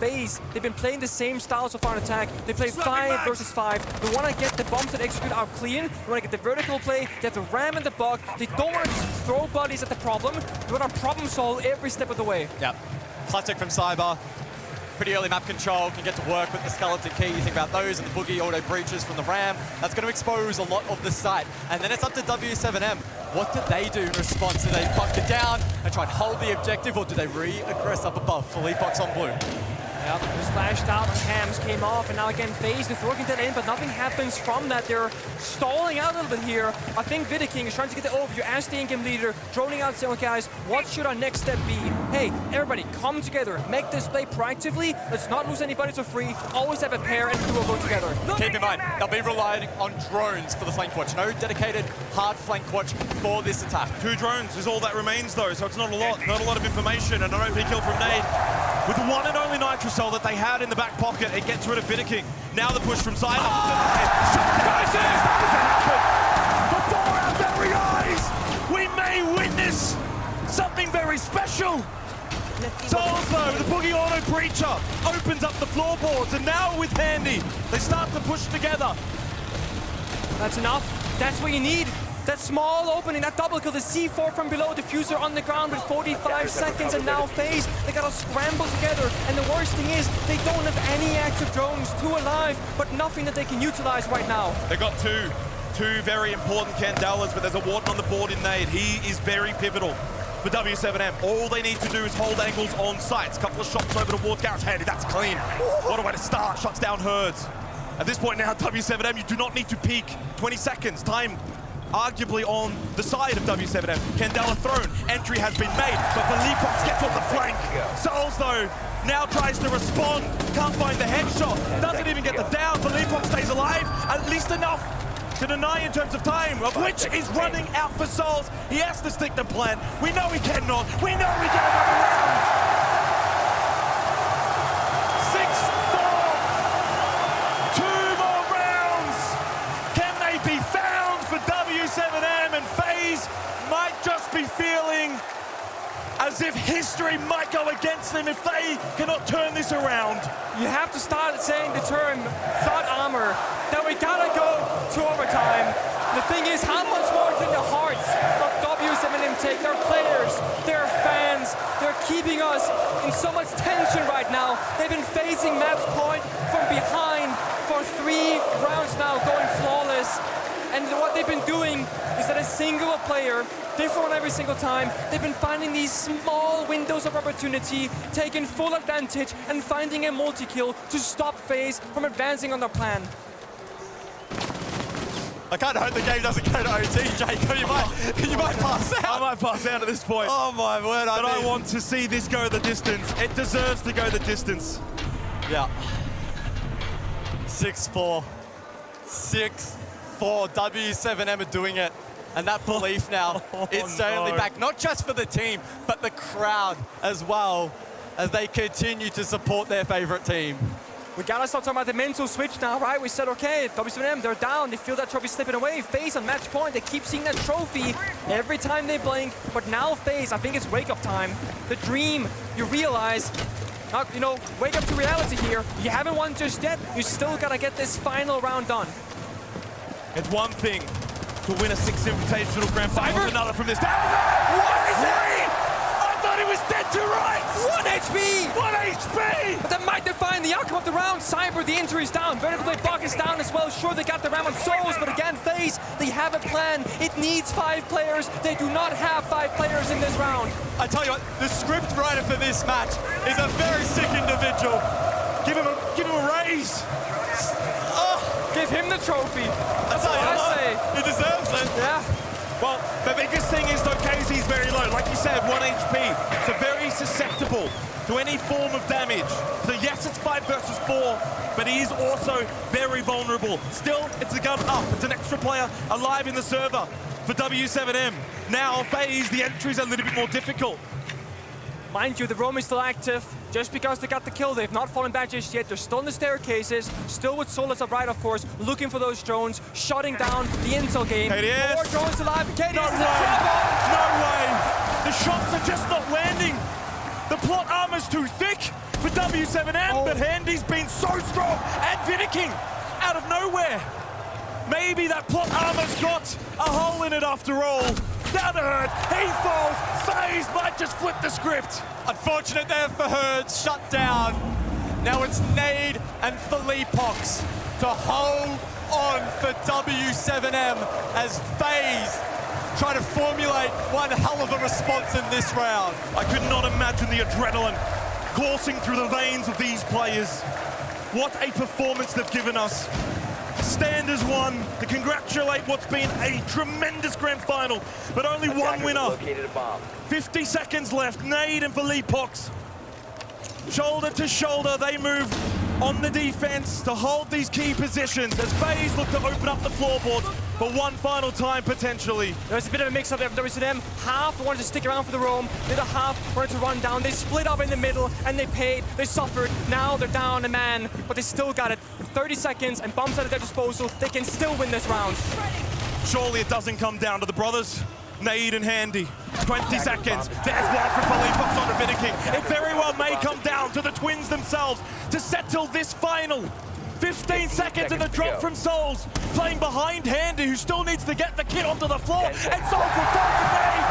Faze, they've been playing the same style so far in attack. They play 5 versus 5. They want to get the bombs that execute out clean. They want to get the vertical play. They have the ram and the bug. They don't want to just throw bodies at the problem. They want to problem solve every step of the way. Yep. Classic from Cyber. Pretty early map control, can get to work with the skeleton key. You think about those and the boogie auto breaches from the ram. That's going to expose a lot of the site. And then it's up to W7M. What did they do in response? Do they buck it down and try and hold the objective, or do they re-aggress up above? Fully box on blue. Yep, just flashed out on cams, came off, and now again Faze, they're throwing that in, but nothing happens from that. They're stalling out a little bit here. I think Vidiking is trying to get the overview as the in-game leader, droning out saying, okay, guys, what should our next step be? Hey, everybody, come together, make this play proactively. Let's not lose anybody to free. Always have a pair and duo go together. Keep in mind, they'll be relying on drones for the flank watch. No dedicated hard flank watch for this attack. 2 drones is all that remains, though, so it's not a lot of information. And an OP kill from Nade. With the one and only Nitrocell that they had in the back pocket, it gets rid of Vidiking. Now the push from Cyber. Guys, before our very eyes, we may witness something very special. Souls, though, the boogie auto breacher opens up the floorboards, and now with Handy, they start to push together. That's enough. That's what you need. That small opening, that double kill, the C4 from below, diffuser on the ground with 45 seconds, and now Faze, they gotta scramble together. And the worst thing is, they don't have any active drones, 2 alive, but nothing that they can utilize right now. They got two very important Candelas, but there's a Warden on the board in Nade. He is very pivotal for W7M. All they need to do is hold angles on sites. Couple of shots over to Ward Garrett's Handy, that's clean. What a way to start, shuts down herds. At this point now, W7M, you do not need to peak. 20 seconds, time arguably on the side of W7M. Candela thrown, entry has been made, but Felipox gets on the flank. Souls, though, now tries to respond, can't find the headshot, doesn't even get the down. Felipox stays alive, at least enough to deny in terms of time, of which is running out for Souls. He has to stick the plan. We know he cannot. We know we get another round. 6-4. 2 more rounds. Can they be found for W7M? And Faze might just be feeling as if history might go against them if they cannot turn this around. You have to start saying the term thought armor, that we gotta go to overtime. The thing is, how much more can the hearts of W7M take? Their players, their fans, they're keeping us in so much tension right now. They've been facing match point from behind for 3 rounds now, going flawless. And what they've been doing is that a single player, different one every single time, they've been finding these small windows of opportunity, taking full advantage, and finding a multi-kill to stop Faze from advancing on their plan. I kind of hope the game doesn't go to OT, Jacob. You might pass I out. might pass out at this point. Oh my word! But I want to see this go the distance. It deserves to go the distance. Yeah. 6-4. 6-4. W7M are doing it. And that belief now, it's certainly back, not just for the team, but the crowd as well, as they continue to support their favorite team. We gotta start talking about the mental switch now, right? We said, okay, W7M, they're down. They feel that trophy slipping away. Faze on match point. They keep seeing that trophy every time they blink. But now Faze, I think it's wake-up time. The dream, you realize, you know, wake up to reality here. You haven't won just yet. You still gotta get this final round done. It's one thing to win a 6 Invitational Grand Final. Cyber? Another from this. What is he? I thought he was dead to rights. 1 HP! 1 HP! But that might define the outcome of the round. Cyber, the injury's down. Vertical Blade Buck is down as well. Sure, they got the ram on Souls, but again, Faze, they have a plan. It needs 5 players. They do not have 5 players in this round. I tell you what, the script writer for this match is a very sick individual. Give him a raise. Give him the trophy. That's Tell what you I what, say. He deserves it. Yeah. Well, the biggest thing is though, KZ's very low. Like you said, 1 HP. So very susceptible to any form of damage. So yes, it's 5 versus 4, but he is also very vulnerable. Still, it's a gun up. It's an extra player alive in the server for W7M. Now, Faze, the entry's a little bit more difficult. Mind you, the roam is still active. Just because they got the kill, they've not fallen back just yet. They're still in the staircases, still with Solus up right, of course, looking for those drones, shutting down the intel game. KDS. More drones alive. KDS No is in way. trouble. No way. The shots are just not landing. The plot armor's too thick for W7M, but Handy's been so strong and finicking out of nowhere. Maybe that plot armor's got a hole in it after all. Down to Herd, he falls. Faze might just flip the script. Unfortunate there for Herd, shut down. Now it's Nade and Philippox to hold on for W7M as Faze try to formulate one hell of a response in this round. I could not imagine the adrenaline coursing through the veins of these players. What a performance they've given us. Stand as one to congratulate what's been a tremendous grand final, but only one Attackers winner. located a bomb. 50 seconds left. Nade and Philippox, shoulder to shoulder, they move on the defense to hold these key positions as Faze look to open up the floorboards for one final time potentially. There's a bit of a mix-up there for WSM. Half wanted to stick around for the roam, the other half wanted to run down. They split up in the middle, and they paid, they suffered. Now they're down a man, but they still got it. 30 seconds and bombs at their disposal. They can still win this round. Surely it doesn't come down to the brothers, Nade and Handy. 20 seconds. There's one for Philippox on the finicking. It very well may come down to the twins themselves to settle this final. 15 seconds and the drop from Souls. Playing behind Handy, who still needs to get the kid onto the floor. And Souls will fall to Nade.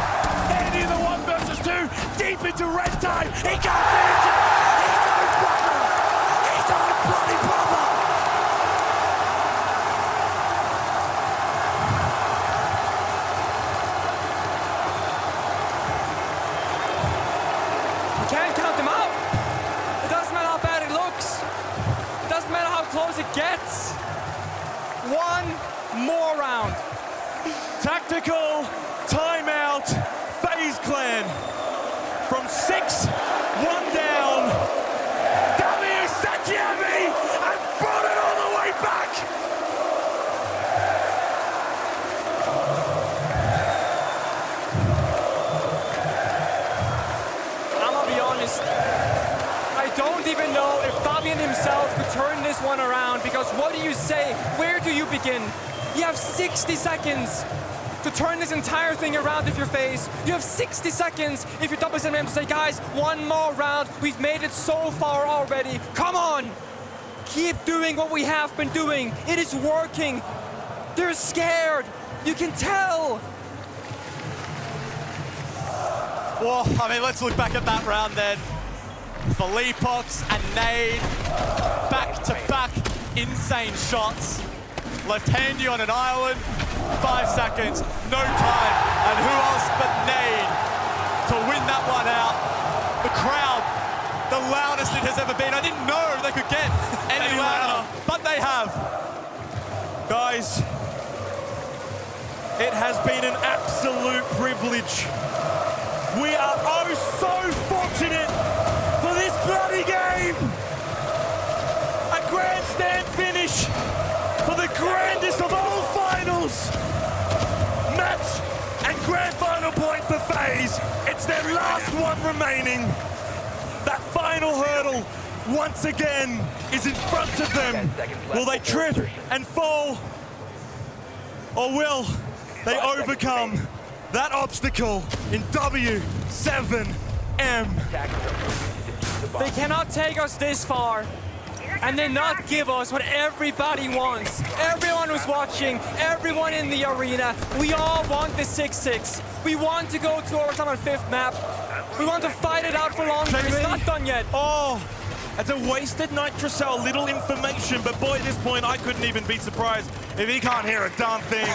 Handy in the 1 versus 2. Deep into red time. He can't finish it. He's our brother. He's our bloody brother. Can't count them out. It doesn't matter how bad it looks. It doesn't matter how close it gets. One more round. Tactical timeout. Faze Clan from 6-1 down. W7M has brought it all the way back. I'm gonna be honest. I don't even know if Fabian himself could turn this one around, because what do you say? Where do you begin? You have 60 seconds to turn this entire thing around if you're Faze. You have 60 seconds if you're W7M to say, guys, one more round. We've made it so far already. Come on. Keep doing what we have been doing. It is working. They're scared. You can tell. Well, I mean, let's look back at that round then. Philippox and Nade, back-to-back insane shots. Left Handy on an island, 5 seconds, no time. And who else but Nade to win that one out? The crowd, the loudest it has ever been. I didn't know they could get any louder, but they have. Guys, It has been an absolute privilege. We are oh so fortunate for this bloody game. A grandstand finish for the grandest of all finals. Match and grand final point for Faze. It's their last one remaining. That final hurdle, once again, is in front of them. Will they trip and fall? Or will they overcome that obstacle in W7M? They cannot take us this far and then not give us what everybody wants. Everyone who's watching, everyone in the arena, we all want the 6-6. We want to go to overtime on 5th map. We want to fight it out for longer. It's not done yet. Oh, that's a wasted Nitrocell, little information, but boy, at this point, I couldn't even be surprised if he can't hear a darn thing.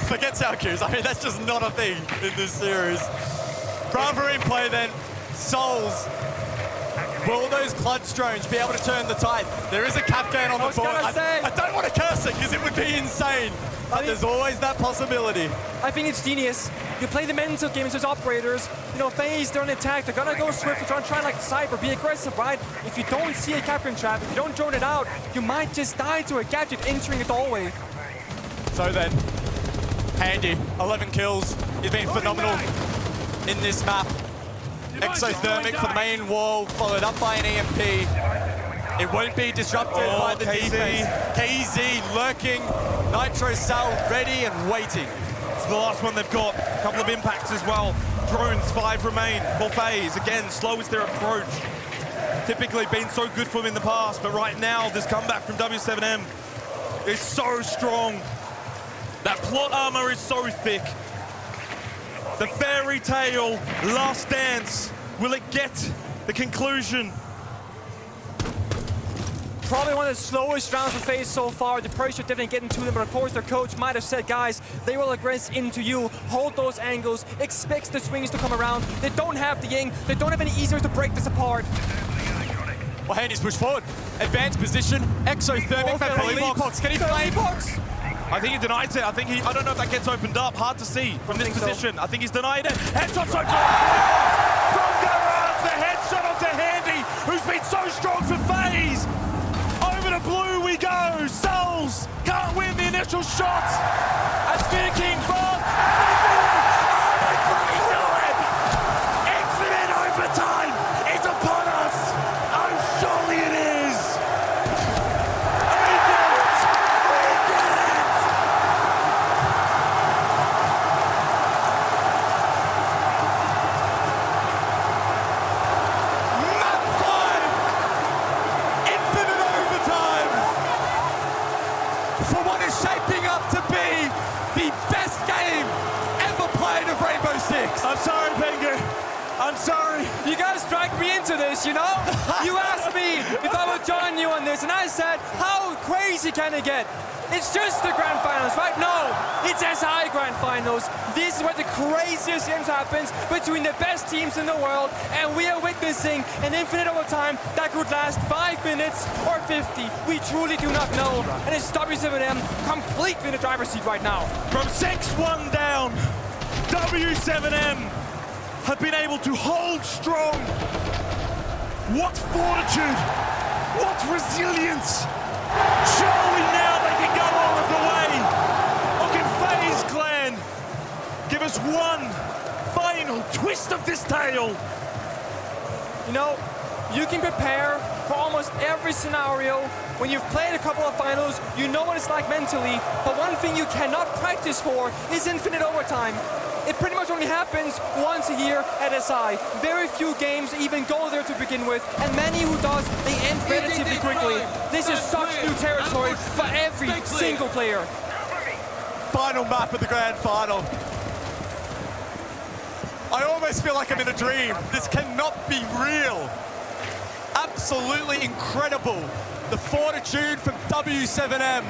Forget sound cues. I mean, that's just not a thing in this series. Bravo in play then. Souls. Will those clutch drones be able to turn the tide? There is a cap gun on the board. I don't want to curse it because it would be insane. But there's always that possibility. I think it's genius. You play the mental games as operators. You know, Faze, they're on attack. They're gonna go swift. They're gonna try like cyber, be aggressive, right? If you don't see a Captain trap, if you don't drone it out, you might just die to a gadget entering a doorway. So then, Handy, 11 kills. He's been phenomenal in this map. Exothermic for the main wall, followed up by an EMP. It won't be disrupted by the defense. KZ lurking, Nitrocell ready and waiting. It's the last one they've got. A couple of impacts as well. Drones, 5 remain for Faze. Again, slow is their approach. Typically been so good for them in the past, but right now, this comeback from W7M is so strong. That plot armor is so thick. The fairy tale last dance. Will it get the conclusion? Probably one of the slowest rounds of Faze so far. The pressure definitely getting to them, but of course their coach might have said, guys, they will aggress into you, hold those angles, expect the swings to come around. They don't have the ying, they don't have any easier to break this apart. Well, Handy's pushed forward. Advanced position, exothermic, can he flame? I think he denies it. I don't know if that gets opened up. Hard to see from this position. I think he's denied it. Headshot so good. From Garage, the headshot onto Handy, who's been so strong for Faze. Over to blue we go. Souls can't win the initial shot. And Spinner King falls. And they do it. Infinite overtime is upon us. Oh, surely it is. Shaping up to be the best game ever played of Rainbow Six. I'm sorry, Wenger. I'm sorry. You guys dragged me into this, you know? You asked me if I would join you on this, and I said, how crazy can it get? It's just the grand finals, right? No, it's SI grand finals. This is where the craziest games happens between the best teams in the world, and we are witnessing an infinite overtime that could last 5 minutes or 50. We truly do not know, and it's W7M completely in the driver's seat right now. From 6-1 down, W7M have been able to hold strong. What fortitude, what resilience. Surely now they can go all of the way. Or can Faze Clan give us one final twist of this tale? You know, you can prepare for almost every scenario. When you've played a couple of finals, you know what it's like mentally, but one thing you cannot practice for is infinite overtime. It pretty much only happens once a year at SI. Very few games even go there to begin with, and many who does, they end relatively quickly. This is such new territory for every single player. Final map of the grand final. I almost feel like I'm in a dream. This cannot be real. Absolutely incredible. The fortitude from W7M.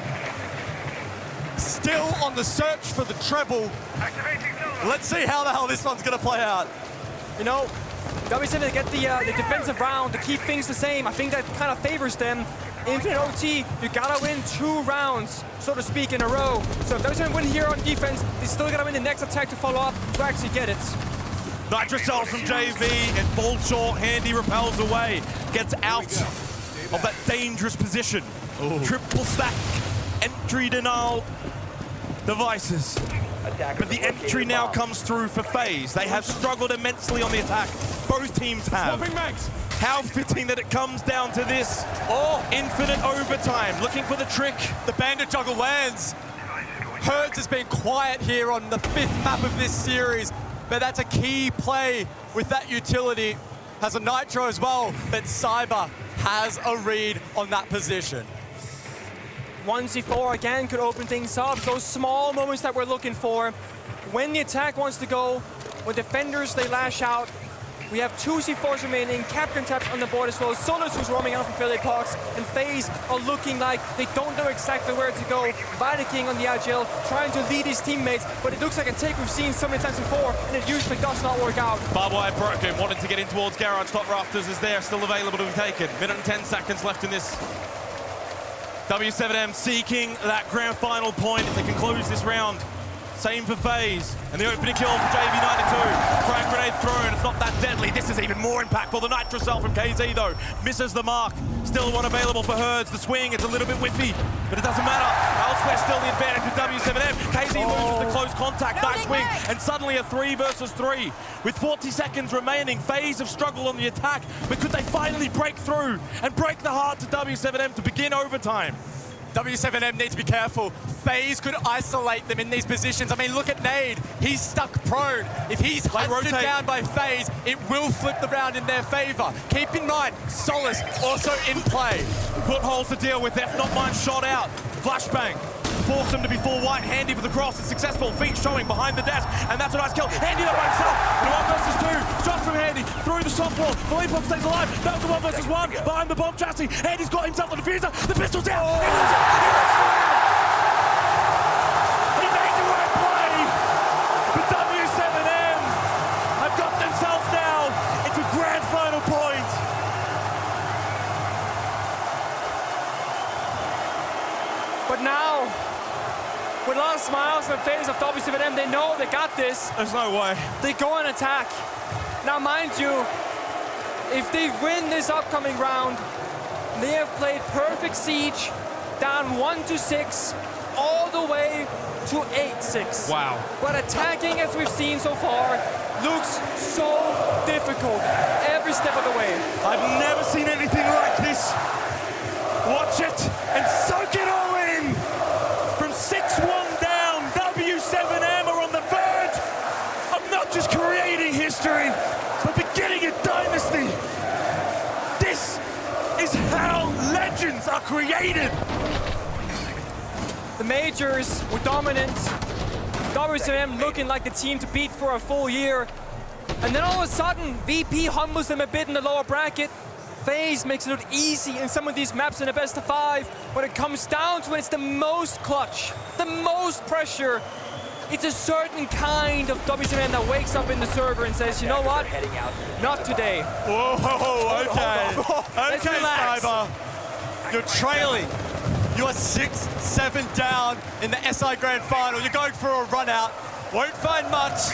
Still on the search for the treble. Let's see how the hell this one's going to play out. You know, W7M get the defensive round to keep things the same. I think that kind of favors them. Infinite OT, you gotta win 2 rounds, so to speak, in a row. So if W7M win here on defense, they still gotta win the next attack to follow up to actually get it. Nitrocell from JV, it falls short, Handy repels away, gets out of that dangerous position. Triple stack, entry denial devices. But the entry now comes through for Faze. They have struggled immensely on the attack. Both teams have. How fitting that it comes down to this. Infinite overtime, looking for the trick. The bandit juggle lands. Hertz has been quiet here on the 5th map of this series, but that's a key play with that utility. Has a Nitro as well, but Cyber has a read on that position. 1C4 again could open things up. Those small moments that we're looking for. When the attack wants to go, when defenders, they lash out. We have 2 C4s remaining, Captain taps on the board as well. Solus who's roaming out from Philly Pox, and Faze are looking like they don't know exactly where to go. Viking on the Agile, trying to lead his teammates, but it looks like a take we've seen so many times before, and it usually does not work out. Barbed wire broken, wanting to get in towards Garage. Top rafters is there, still available to be taken. Minute and 10 seconds left in this. W7M seeking that grand final point if they can close this round. Same for Faze, and the opening kill for JV92. Frag grenade thrown, it's not that deadly. This is even more impactful. The Nitrocell from KZ though, misses the mark. Still one available for Herds. The swing, it's a little bit whiffy, but it doesn't matter. Elsewhere, still the advantage with W7M. KZ loses the close contact, nice swing, and suddenly a 3 versus 3. With 40 seconds remaining, Faze have struggled on the attack, but could they finally break through and break the heart to W7M to begin overtime? W7M need to be careful. Faze could isolate them in these positions. I mean, look at Nade. He's stuck prone. If he's hunted down by Faze, it will flip the round in their favor. Keep in mind, Solus also in play. Footholds to deal with, F not mine shot out. Flashbang. Force him to be full white. Handy for the cross. It's successful. Feet showing behind the desk. And that's a nice kill. Handy up by himself. And 1 versus 2. Shots from Handy. Through the shot wall. Philly Pox stays alive. Back to 1 versus 1. Behind the bomb chassis. Handy's got himself the diffuser. The pistol's down. He made the right play. But W7M have got themselves down into grand final point. But now, with a lot of smiles on the face of W7M, they know they got this. There's no way. They go on attack. Now, mind you, if they win this upcoming round, they have played perfect siege, down 1-6, all the way to 8-6. Wow. But attacking, as we've seen so far, looks so difficult every step of the way. I've never seen anything like this. Watch it and soak it all in. From 6-1 down, W7M are on the verge of not just creating history, but beginning a dynasty. This is how legends are created. The majors were dominant. W7M looking like the team to beat for a full year. And then all of a sudden, VP humbles them a bit in the lower bracket. Faze makes it look easy in some of these maps in a best of 5. When it comes down to it, it's the most clutch, the most pressure. It's a certain kind of W7M that wakes up in the server and says, you know what? Not today. Whoa, okay. Let's Okay, relax. Cyber. You're trailing. You are 6-7 down in the SI Grand Final. You're going for a run out. Won't find much,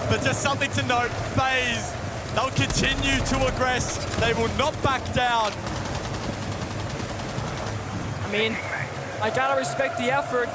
but just something to note. Faze, they'll continue to aggress. They will not back down. I mean, I gotta respect the effort.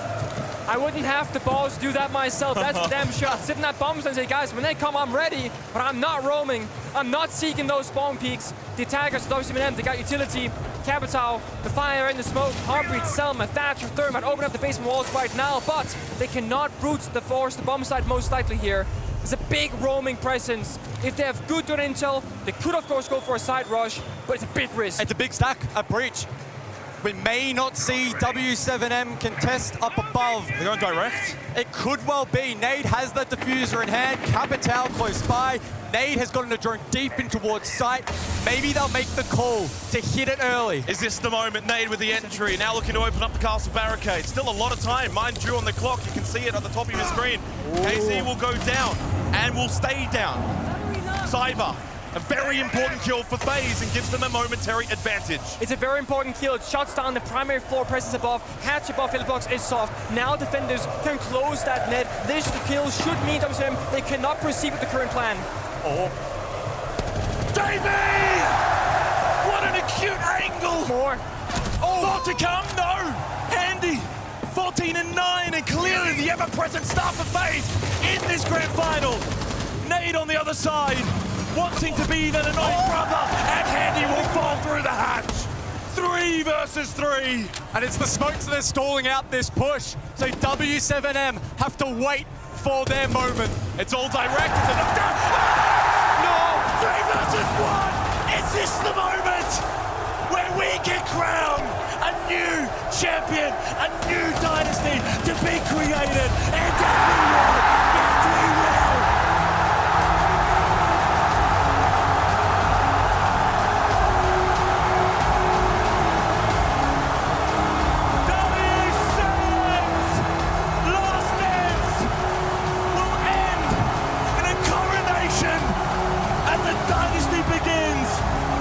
I wouldn't have the balls to do that myself. That's a damn shot. Sit in that bomb zone and say, guys, when they come, I'm ready, but I'm not roaming. I'm not seeking those spawn peaks. The attackers, W7M, they got utility. Capital, the fire and the smoke, Heartbeat, Selma, Thatcher, Thermite open up the basement walls right now, but they cannot brute the force, the bomb site most likely here. There's a big roaming presence. If they have good intel, they could of course go for a side rush, but it's a big risk. It's a big stack, a breach. We may not see W7M contest up above. They're going direct. It could well be. Nade has that diffuser in hand. Capital close by. Nade has gotten a drone deep in towards site. Maybe they'll make the call to hit it early. Is this the moment? Nade with the entry, now looking to open up the castle barricade. Still a lot of time, mind you, on the clock. You can see it at the top of your screen. KZ will go down and will stay down. Cyber A very important kill for FaZe and gives them a momentary advantage. It's a very important kill. It shuts down the primary floor presence above. Hatch above Hillbox is soft. Now defenders can close that net. This kill should mean W7M they cannot proceed with the current plan. Oh. Davey! What an acute angle! More. Oh, more to come? No! Handy! 14 and 9, and clearly the ever-present star for FaZe in this grand final. Nade on the other side, wanting to be that annoying brother, and Handy will fall through the hatch. 3 versus 3. And it's the smokes that are stalling out this push. So W7M have to wait for their moment. It's all direct. It's enough. No! 3 versus 1. Is this the moment where we can crown a new champion, a new dynasty to be created? And